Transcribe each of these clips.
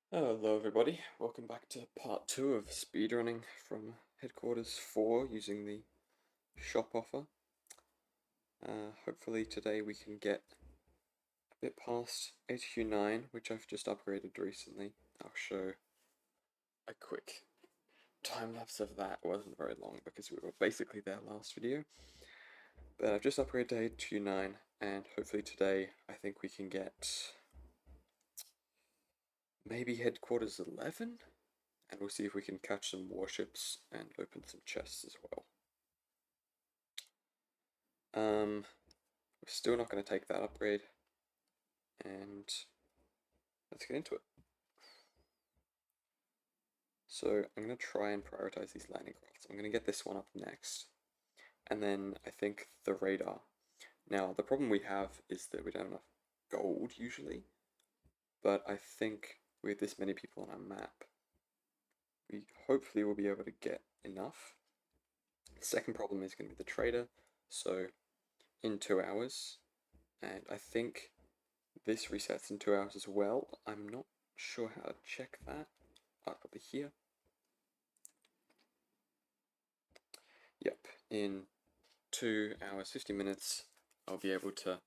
Hello everybody, welcome back to part 2 of speedrunning from Headquarters 4 using the shop offer. Hopefully today we can get a bit past HQ 9, which I've just upgraded recently. I'll show a quick time lapse of that. It wasn't very long because we were basically there last video. But I've just upgraded to HQ 9 and hopefully today I think we can get maybe Headquarters 11? And we'll see if we can catch some warships and open some chests as well. We're still not going to take that upgrade, and let's get into it. So I'm going to try and prioritize these landing crafts. I'm going to get this one up next, and then I think the radar. Now, the problem we have is that we don't have enough gold usually, but I think with this many people on our map, we hopefully will be able to get enough. The second problem is going to be the trader, so in 2 hours, and I think this resets in 2 hours as well. I'm not sure how to check that. Probably here. Yep, in 2 hours, 50 minutes, I'll be able to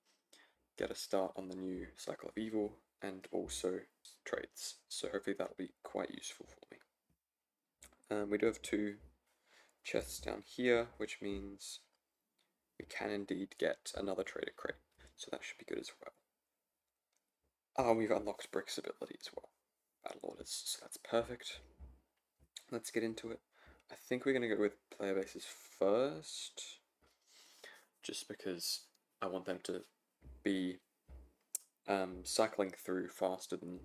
get a start on the new Cycle of Evil and also trades. So hopefully that'll be quite useful for me. We do have 2 chests down here, which means we can indeed get another trader crate. So that should be good as well. We've unlocked Brick's ability as well. Battle orders, so that's perfect. Let's get into it. I think we're going to go with player bases first, just because I want them to be cycling through faster than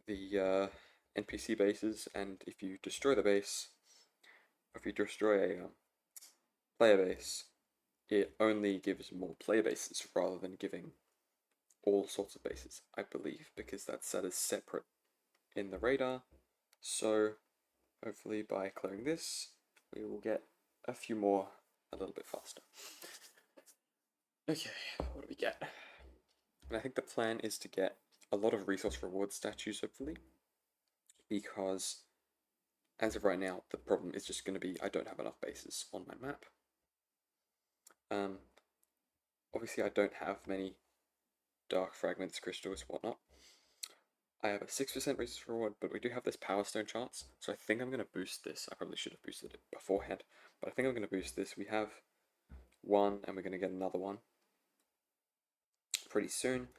the NPC bases, and if you destroy the base, or if you destroy a player base, it only gives more player bases rather than giving all sorts of bases, I believe, because that's set as separate in the radar. So hopefully by clearing this, we will get a few more a little bit faster. Okay, what do we get? And I think the plan is to get a lot of resource reward statues, hopefully, because as of right now, the problem is just going to be I don't have enough bases on my map. Obviously I don't have many dark fragments, crystals, whatnot. I have a 6% resource reward, but we do have this power stone chance, so I think I'm going to boost this. I probably should have boosted it beforehand, but I think I'm going to boost this. We have 1, and we're going to get another one pretty soon,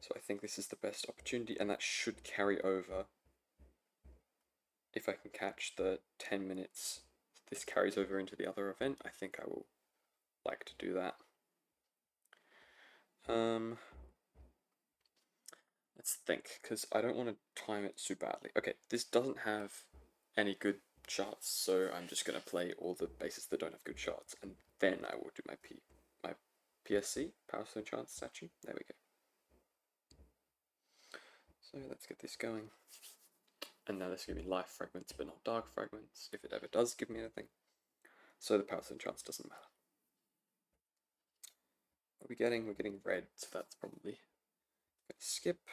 so I think this is the best opportunity, and that should carry over. If I can catch the 10 minutes this carries over into the other event, I think I will like to do that. Let's think, because I don't want to time it too badly. Okay, this doesn't have any good charts, so I'm just going to play all the bases that don't have good charts, and then I will do my PSC, Power Stone Chance statue. There we go. So let's get this going. And now this is going to be life fragments, but not dark fragments, if it ever does give me anything. So the Power Stone Chance doesn't matter. What are we getting? We're getting red, so that's probably skip.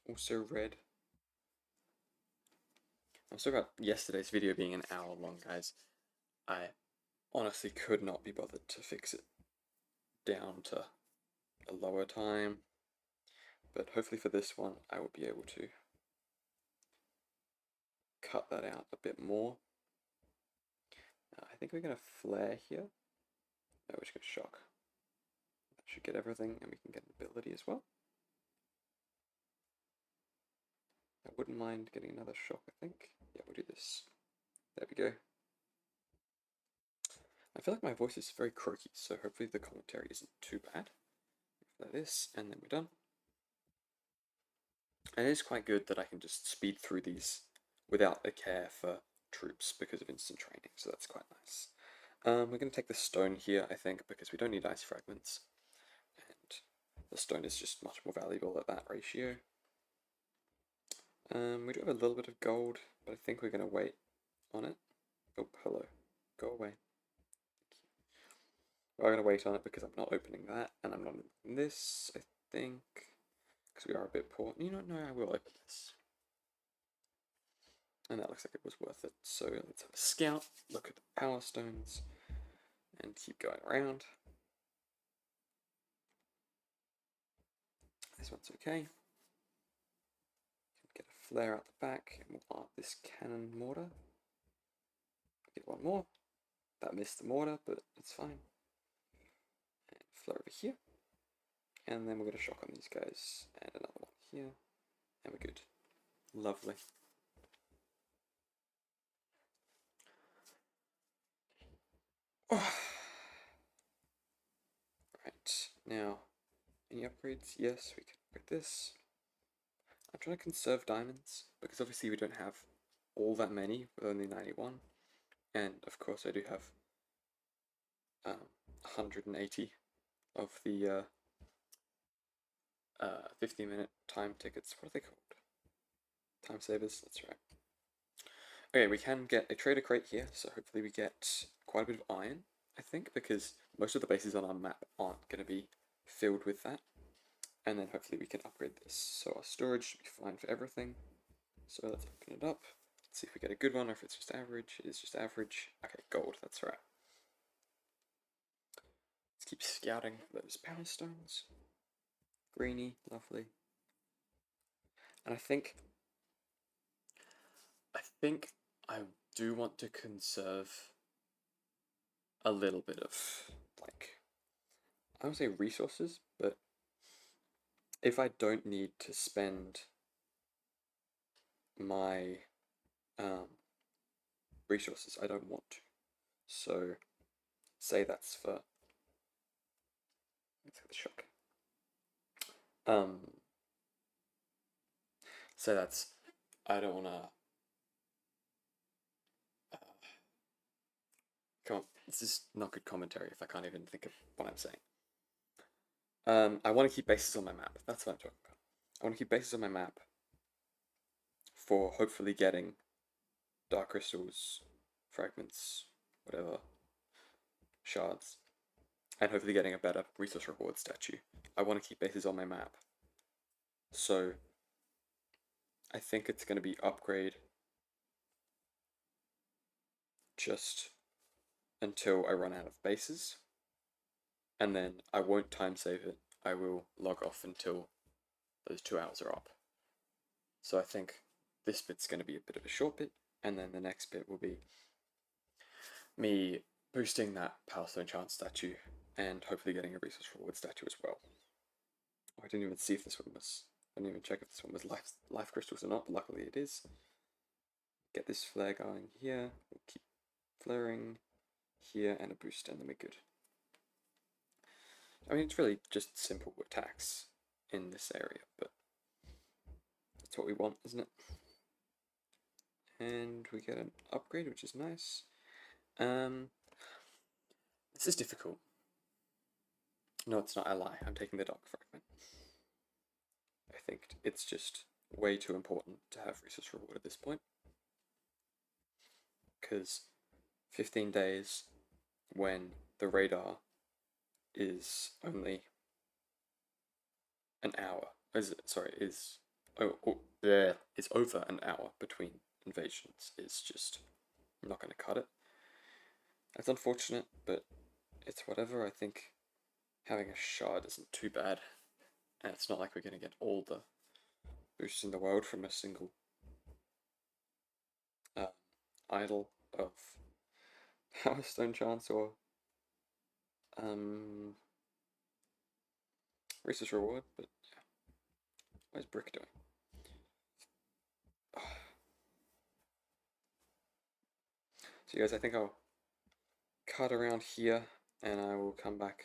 Also red. I'm sorry about yesterday's video being an hour long, guys. I honestly could not be bothered to fix it down to a lower time, but hopefully for this one I will be able to cut that out a bit more. I think we're going to flare here. No, we're just going to shock. That should get everything, and we can get an ability as well. I wouldn't mind getting another shock, I think. Yeah, we'll do this. There we go. I feel like my voice is very croaky, so hopefully the commentary isn't too bad. Like this, and then we're done. And it is quite good that I can just speed through these without a care for troops because of instant training, so that's quite nice. We're going to take the stone here, I think, because we don't need ice fragments, and the stone is just much more valuable at that ratio. We do have a little bit of gold, but I think we're going to wait on it. Oh, hello. Go away. We're going to wait on it because I'm not opening that, and I'm not opening this, I think. because we are a bit poor. You know, no, I will open this. And that looks like it was worth it. So let's have a scout, look at the power stones, and keep going around. This one's okay. Get a flare out the back, and we'll mark this cannon mortar. Get one more. That missed the mortar, but it's fine. And flare over here. And then we're going to shock on these guys, and another one here, and we're good. Lovely. Oh. Right, now, any upgrades? Yes, we can upgrade this. I'm trying to conserve diamonds, because obviously we don't have all that many, with only 91. And of course I do have 180 of the 15-minute time tickets. What are they called? Time savers, that's right. Okay, we can get a trader crate here, so hopefully we get quite a bit of iron, I think, because most of the bases on our map aren't going to be filled with that. And then hopefully we can upgrade this. So our storage should be fine for everything. So let's open it up. Let's see if we get a good one or if it's just average. It is just average. Okay, gold, that's right. Let's keep scouting for those power stones. Greeny, lovely. And I think I do want to conserve a little bit of, like, I don't say resources, but if I don't need to spend my resources, I don't want to. So say that's for, let's get the shock. So that's, I don't want to, come on, this is not good commentary if I can't even think of what I'm saying. I want to keep bases on my map, that's what I'm talking about. I want to keep bases on my map for hopefully getting dark crystals, fragments, whatever, shards, and hopefully getting a better resource reward statue. I want to keep bases on my map. So I think it's going to be upgrade just until I run out of bases, and then I won't time save it. I will log off until those 2 hours are up. So I think this bit's going to be a bit of a short bit, and then the next bit will be me boosting that Power Stone Chance statue and hopefully getting a resource reward statue as well. Oh, I didn't even see if this one was, I didn't even check if this one was life crystals or not, but luckily it is. Get this flare going here, we'll keep flaring here, and a boost, and then we're good. I mean, it's really just simple attacks in this area, but that's what we want, isn't it? And we get an upgrade, which is nice. This is difficult. No, it's not, I lie. I'm taking the dark fragment. I think it's just way too important to have resource reward at this point. Because 15 days when the radar is only an hour, is over an hour between invasions, is just not going to cut it. It's unfortunate, but it's whatever. I think having a shard isn't too bad, and it's not like we're going to get all the boosts in the world from a single idol of Power Stone Chance or resource reward, but yeah. What is Brick doing? So guys, I think I'll cut around here and I will come back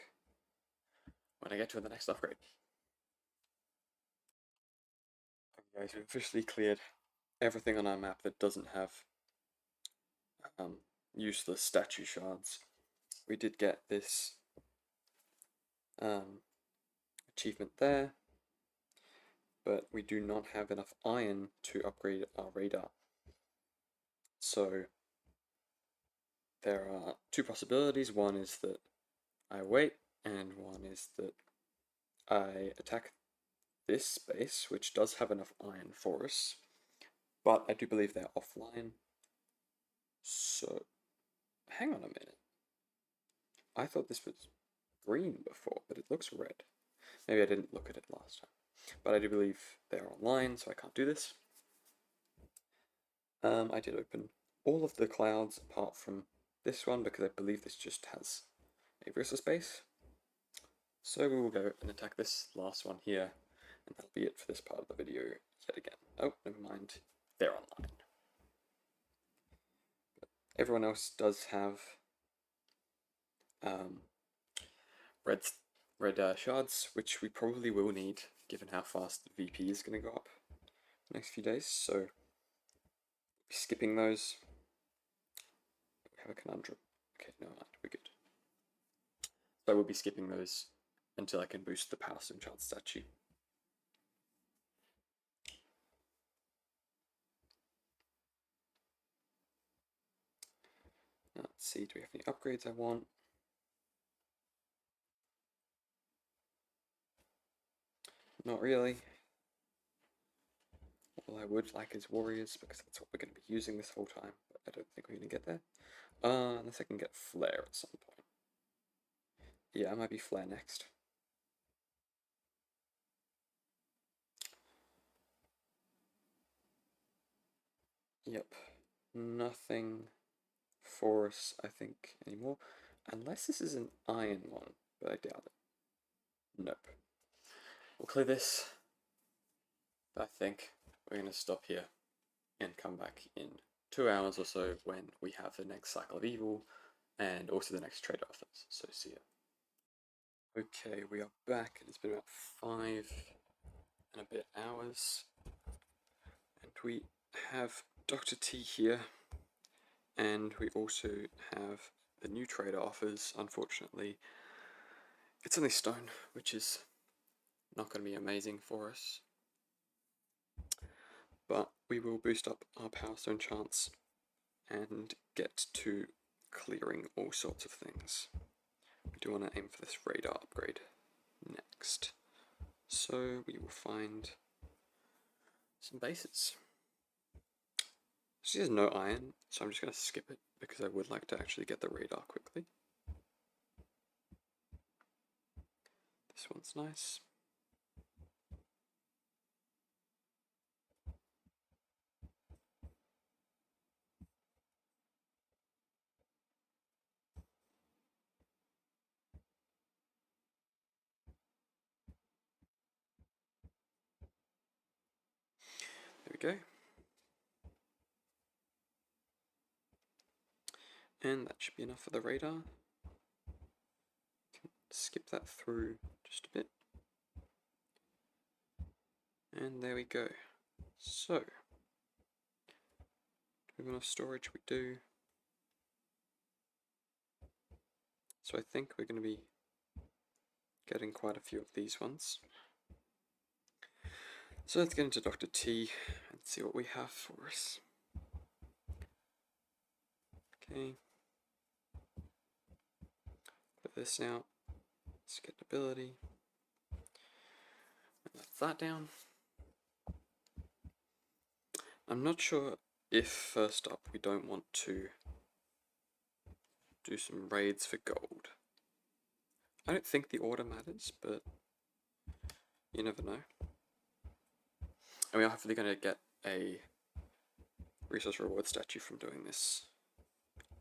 when I get to the next upgrade. Okay guys, we've officially cleared everything on our map that doesn't have useless statue shards. We did get this achievement there, but we do not have enough iron to upgrade our radar. So there are two possibilities. One is that I wait, and one is that I attack this space, which does have enough iron for us, but I do believe they're offline. So, hang on a minute. I thought this was green before, but it looks red. Maybe I didn't look at it last time. But I do believe they're online, so I can't do this. I did open all of the clouds apart from this one, because I believe this just has a resource space. So we will go and attack this last one here, and that'll be it for this part of the video yet again. Oh, never mind, they're online. But everyone else does have red shards, which we probably will need, given how fast the VP is going to go up the next few days, so skipping those. We have a conundrum. Okay, no mind, we're good. So I will be skipping those until I can boost the Power Stone Chance statue. Now, let's see, do we have any upgrades I want? Not really. All I would like is warriors, because that's what we're going to be using this whole time, but I don't think we're going to get there. Unless I can get flare at some point. Yeah, I might be flare next. Yep, nothing for us, I think, anymore. Unless this is an iron one, but I doubt it. Nope. We'll clear this. I think we're going to stop here and come back in 2 hours or so when we have the next cycle of evil and also the next trader offers. So see ya. Okay, we are back. It's been about 5 and a bit hours, and we have Dr. T here, and we also have the new trader offers. Unfortunately, it's only stone, which is not going to be amazing for us, but we will boost up our Power Stone chance and get to clearing all sorts of things. We do want to aim for this radar upgrade next, so we will find some bases. She has no iron, so I'm just going to skip it because I would like to actually get the radar quickly. This one's nice. There we go. And that should be enough for the radar. Can skip that through just a bit. And there we go. So, do we have enough storage? We do. So I think we're going to be getting quite a few of these ones. So let's get into Dr. T and see what we have for us. Okay. Put this out. Let's get ability. And let that down. I'm not sure if first up we don't want to do some raids for gold. I don't think the order matters, but you never know. And we are hopefully going to get a resource reward statue from doing this.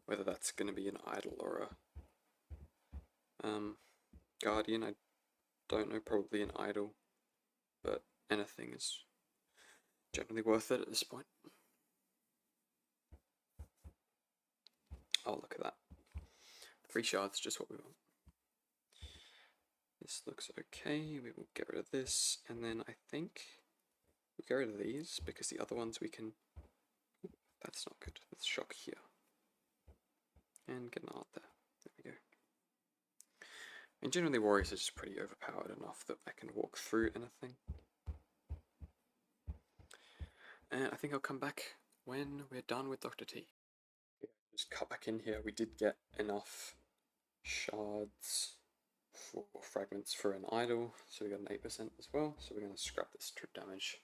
Whether that's going to be an idol or a guardian, I don't know, probably an idol, but anything is generally worth it at this point. Oh, look at that. 3 shards, just what we want. This looks okay, we will get rid of this, and then I think we'll get rid of these, because the other ones we can... Ooh, that's not good, let's shock here. And get an art there, there we go. And generally warriors are just pretty overpowered enough that I can walk through anything. And I think I'll come back when we're done with Dr. T. Just cut back in here, we did get enough shards 4 fragments for an idle, so we got an 8% as well. So we're going to scrap this trip damage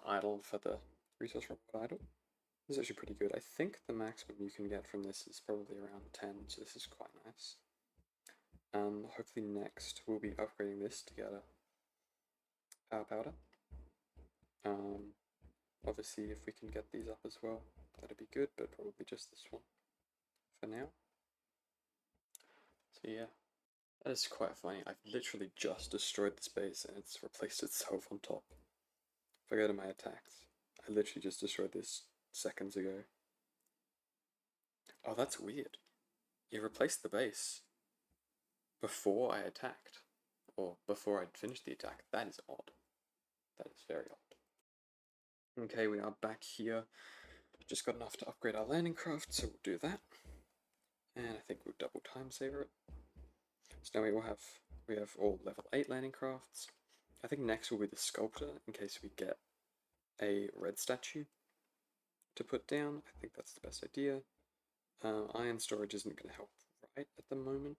idle for the resource reward idle. This is actually pretty good. I think the maximum you can get from this is probably around 10, so this is quite nice. Hopefully next we'll be upgrading this to get a power powder. Obviously if we can get these up as well, that'd be good, but probably just this one for now. So yeah, that is quite funny. I've literally just destroyed this base and it's replaced itself on top. If I go to my attacks, I literally just destroyed this seconds ago. Oh, that's weird. It replaced the base before I attacked, or before I'd finished the attack. That is odd. That is very odd. Okay, we are back here. Just got enough to upgrade our landing craft, so we'll do that. And I think we'll double time saver it. So now we have all level 8 landing crafts. I think next will be the sculptor, in case we get a red statue to put down. I think that's the best idea. Iron storage isn't going to help right at the moment.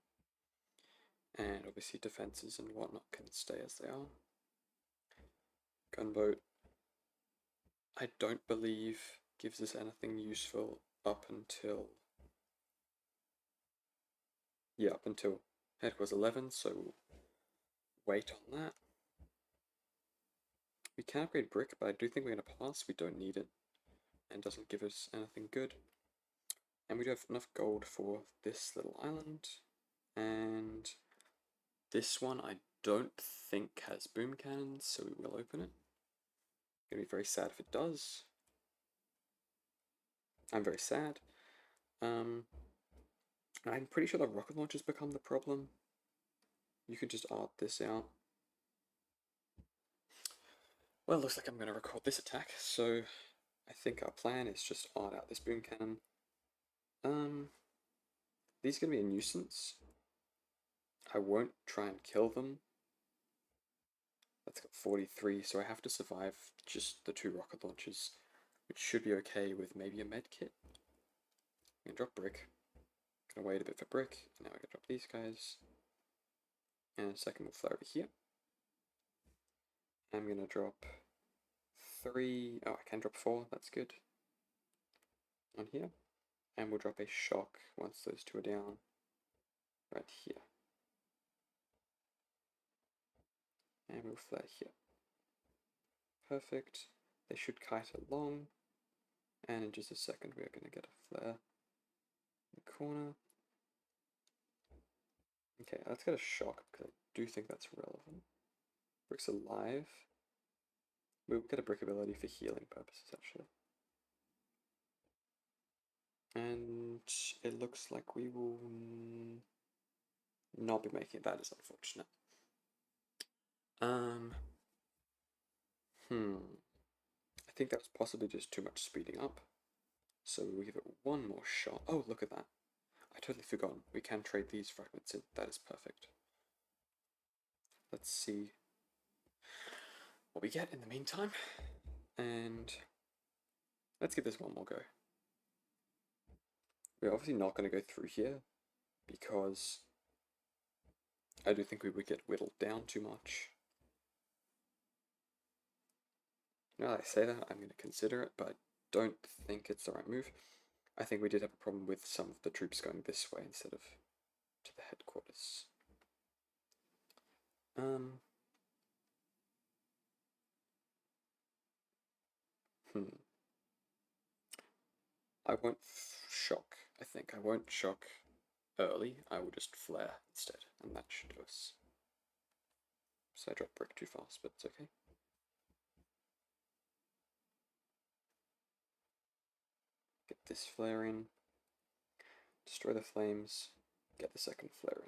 And obviously defenses and whatnot can stay as they are. Gunboat, I don't believe gives us anything useful up until headquarters 11, so we'll wait on that. We can upgrade brick, but I do think we're going to pass. We don't need it, and it doesn't give us anything good. And we do have enough gold for this little island, and this one I don't think has boom cannons, so we will open it. Gonna be very sad if it does. I'm very sad. I'm pretty sure the rocket launchers become the problem. You could just art this out. Well, looks like I'm going to record this attack, so I think our plan is just art out this boom cannon. These are going to be a nuisance. I won't try and kill them. That's got 43, so I have to survive just the 2 rocket launchers, which should be okay with maybe a med kit. I'm going to drop brick. Gonna wait a bit for brick. Now we're going to drop these guys. And in a second we'll fly over here. I'm going to drop 3, oh I can drop 4, that's good. On here. And we'll drop a shock once those 2 are down. Right here. And we'll flare here. Perfect. They should kite along. And in just a second we are going to get a flare in the corner. Okay, let's get a shock because I do think that's relevant. Brick's alive. We'll get a brick ability for healing purposes actually. And it looks like we will not be making it. That is unfortunate. I think that was possibly just too much speeding up. So we'll give it one more shot. Oh, look at that. I totally forgot. We can trade these fragments in. That is perfect. Let's see what we get in the meantime. And let's give this one more go. We're obviously not going to go through here because I do think we would get whittled down too much. Now that I say that, I'm going to consider it, but I don't think it's the right move. I think we did have a problem with some of the troops going this way instead of to the headquarters. I won't shock, I think. I won't shock early. I will just flare instead, and that should do us. So I dropped brick too fast, but it's okay. Get this flare in. Destroy the flames. Get the second flare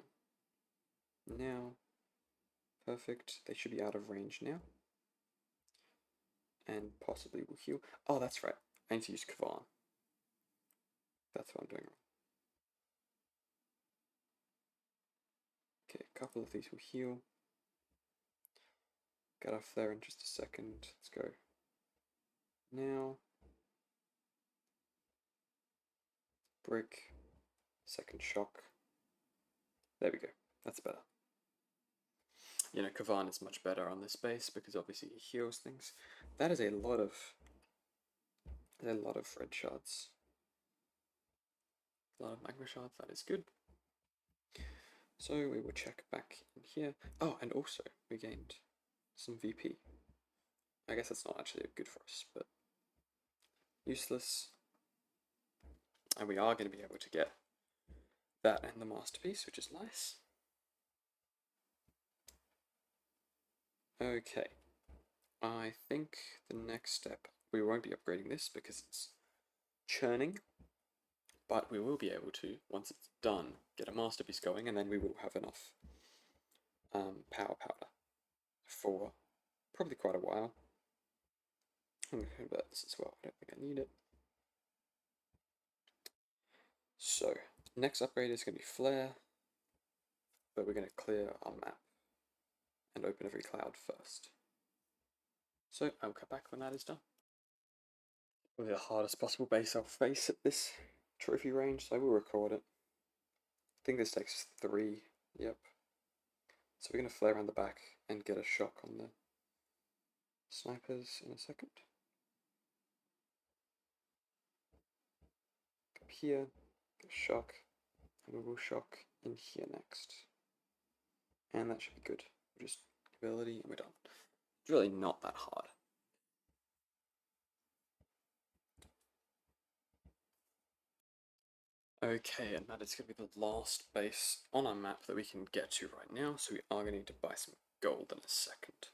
in. Now. Perfect. They should be out of range now. And possibly will heal. Oh, that's right. I need to use Kavan. That's what I'm doing wrong. Okay, a couple of these will heal. Get our flare in just a second. Let's go. Now. Brick. Second shock. There we go. That's better. You know, Kavan is much better on this base because obviously he heals things. That is a lot of red shards. A lot of magma shards, that is good. So we will check back in here. Oh, and also we gained some VP. I guess that's not actually good for us, but useless. And we are going to be able to get that and the masterpiece, which is nice. Okay, I think the next step, we won't be upgrading this because it's churning, but we will be able to, once it's done, get a masterpiece going, and then we will have enough power powder for probably quite a while. I'm going to convert this as well, I don't think I need it. So, next upgrade is going to be Flare, but we're going to clear our map and open every cloud first. So, I'll come back when that is done. With the hardest possible base I'll face at this trophy range, so I will record it. I think this takes 3, yep. So we're going to flare around the back and get a shock on the snipers in a second. Up here, get a shock, and we will shock in here next. And that should be good. We'll just ability and we're done. It's really not that hard. Okay, and that is going to be the last base on our map that we can get to right now, so we are going to need to buy some gold in a second.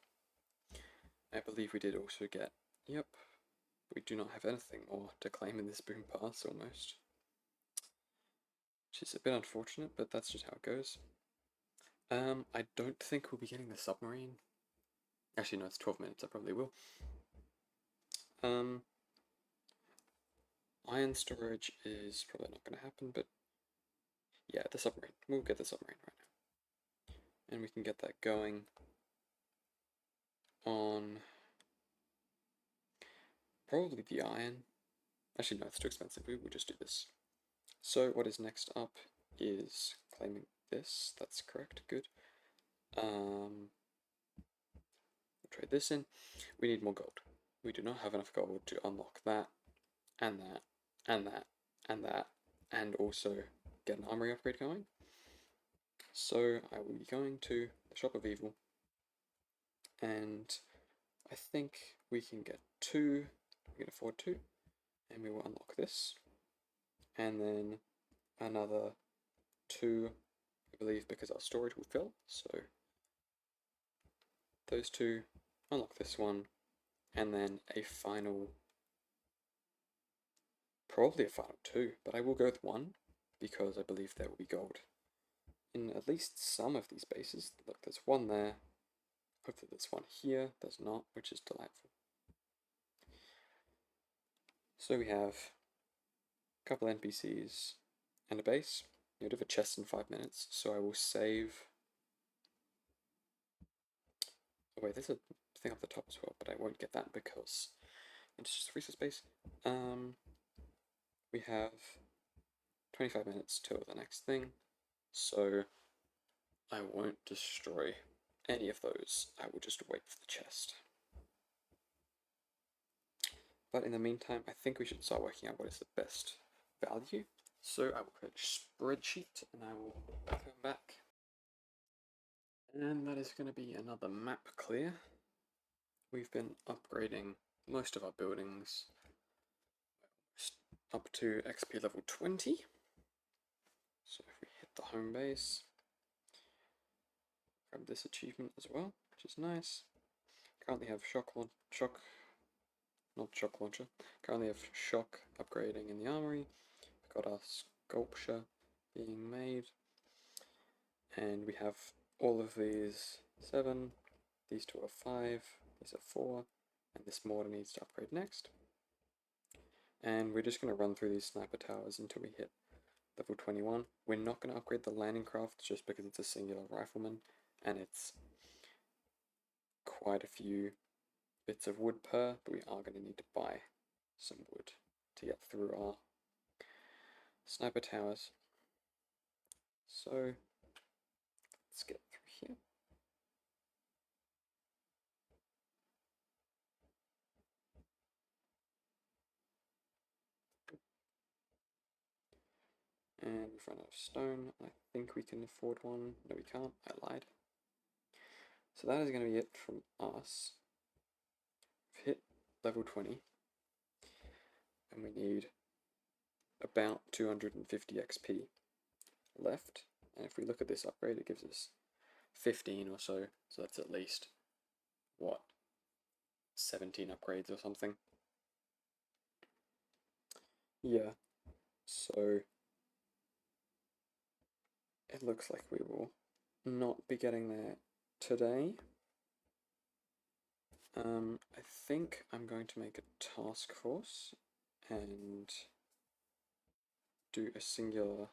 I believe we did also get, yep, we do not have anything more to claim in this boom pass almost. Which is a bit unfortunate, but that's just how it goes. I don't think we'll be getting the submarine. Actually, no, it's 12 minutes, I probably will. Iron storage is probably not going to happen, but yeah, the submarine. We'll get the submarine right now. And we can get that going on probably the iron. Actually, no, it's too expensive. We will just do this. So what is next up is claiming this. That's correct. Good. We'll trade this in. We need more gold. We do not have enough gold to unlock that, and that, and that, and that, and also get an armory upgrade going. So I will be going to the Shop of Evil, and I think we can get 2, we can afford 2, and we will unlock this, and then another 2, I believe, because our storage will fill, so those 2, unlock this one, and then a final, probably a final 2, but I will go with 1, because I believe there will be gold in at least some of these bases. Look, there's one there, hopefully there's one here, there's not, which is delightful. So we have a couple NPCs and a base. You have a chest in 5 minutes, so I will save. Oh wait, there's a thing up the top as well, but I won't get that because it's just resource space. We have 25 minutes till the next thing, so I won't destroy any of those. I will just wait for the chest. But in the meantime, I think we should start working out what is the best value. So I will create a spreadsheet and I will come back. And that is going to be another map clear. We've been upgrading most of our buildings up to XP level 20. So if we hit the home base, grab this achievement as well, which is nice. Currently have Currently have shock upgrading in the armory. We've got our sculpture being made. And we have all of these 7, these 2 are 5, these are 4, and this mortar needs to upgrade next. And we're just going to run through these sniper towers until we hit level 21. We're not going to upgrade the landing craft just because it's a singular rifleman, and it's quite a few bits of wood per, but we are going to need to buy some wood to get through our sniper towers. So let's get through here. And we've run out of stone. I think we can afford one. No, we can't. I lied. So that is going to be it from us. We've hit level 20. And we need about 250 XP left. And if we look at this upgrade, it gives us 15 or so. So that's at least, what, 17 upgrades or something. Yeah. So it looks like we will not be getting there today. I think I'm going to make a task force and do a singular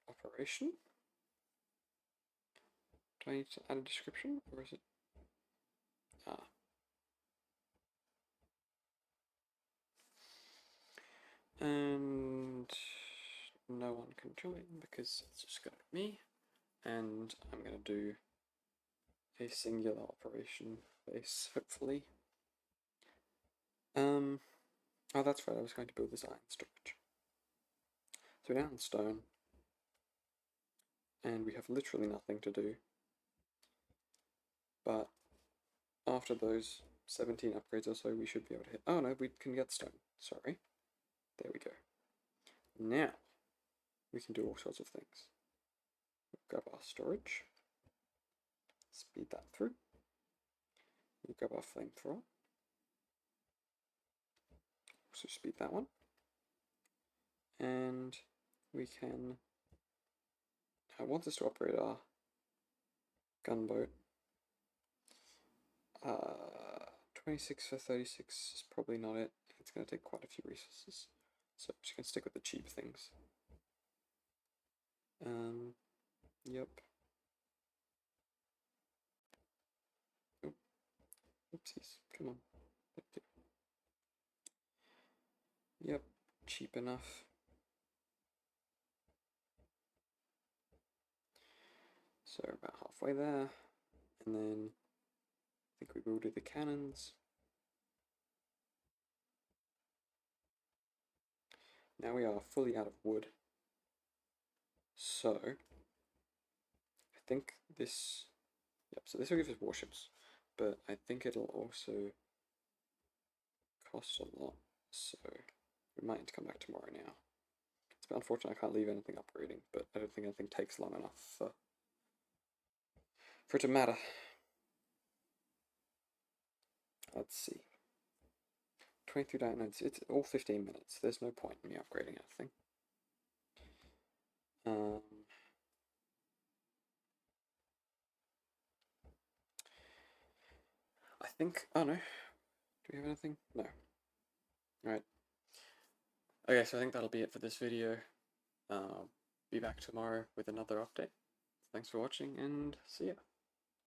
operation. Do I need to add a description, or is it? Ah. And no one can join because it's just going to be me. And I'm going to do a singular operation base, hopefully. Oh, that's right, I was going to build this iron storage. So we're down in stone, and we have literally nothing to do. But after those 17 upgrades or so, we should be able to hit. Oh no, we can get stone. Sorry. There we go. Now, we can do all sorts of things. We'll grab our storage, speed that through. We'll grab our flamethrower, also speed that one. And we can. I want us to operate our gunboat. 26 for 36 is probably not it. It's going to take quite a few resources. So I'm just going to stick with the cheap things. Yep. Oh, oopsies. Come on. Yep, cheap enough. So about halfway there. And then I think we will do the cannons. Now we are fully out of wood. So I think this, yep, so this will give us warships, but I think it'll also cost a lot, so we might need to come back tomorrow now. It's a bit unfortunate I can't leave anything upgrading, but I don't think anything takes long enough for it to matter. Let's see. 23 downloads, it's all 15 minutes, there's no point in me upgrading anything. I think, oh no, do we have anything? No. Alright. Okay, so I think that'll be it for this video. Be back tomorrow with another update. Thanks for watching, and see ya.